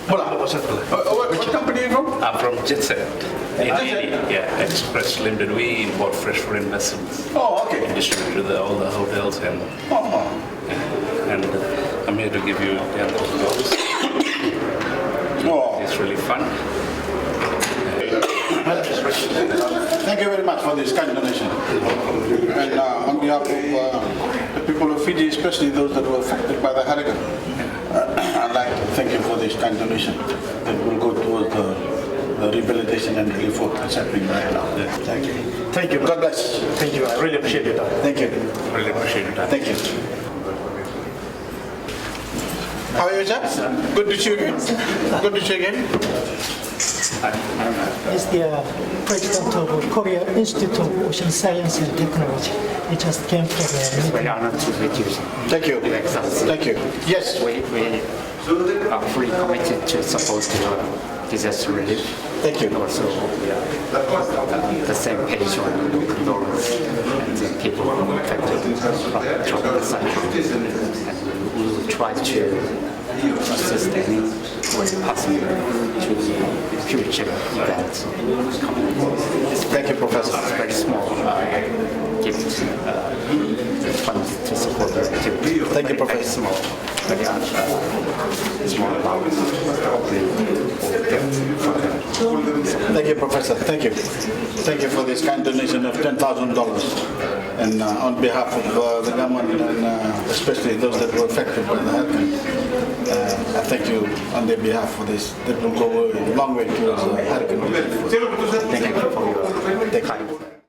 What company are you from? I'm from Jetset. Yeah, Express Limited. We import fresh food and vessels. Oh, okay. And distribute to all the hotels and I'm here to give you $10,000. Oh. It's really fun. Thank you very much for this kind donation. And on behalf of the people of Fiji, especially those that were affected by the hurricane, I'd like to thank you for this kind donation that will go towards the rehabilitation and relief work that's happening right now. Thank you. Thank you. God bless. Thank you. I really appreciate your time. Thank you. Really appreciate your time. Thank you. How are you, sir? Good to see you again. Good to see you again. Is the president of Korea Institute of Ocean Science and Technology. He just came for the It's very honored to meet you. Thank you. Your Excellency. Thank you. Yes. We are fully committed to support the disaster relief. Thank you. And also, we are the same page on condolence and the people who are affected from tropical cyclone. And we will try to assist any way possible to future events. Thank you, Professor. It's very small gift funds to support the activity. Thank you, Very Professor. small, very small amount. Thank you, Professor. Thank you. Thank you for this kind donation of $10,000. And on behalf of the government and especially those that were affected by the hurricane, I thank you on their behalf for this. That will go a long way towards hurricane relief. Thank you for your Thank you.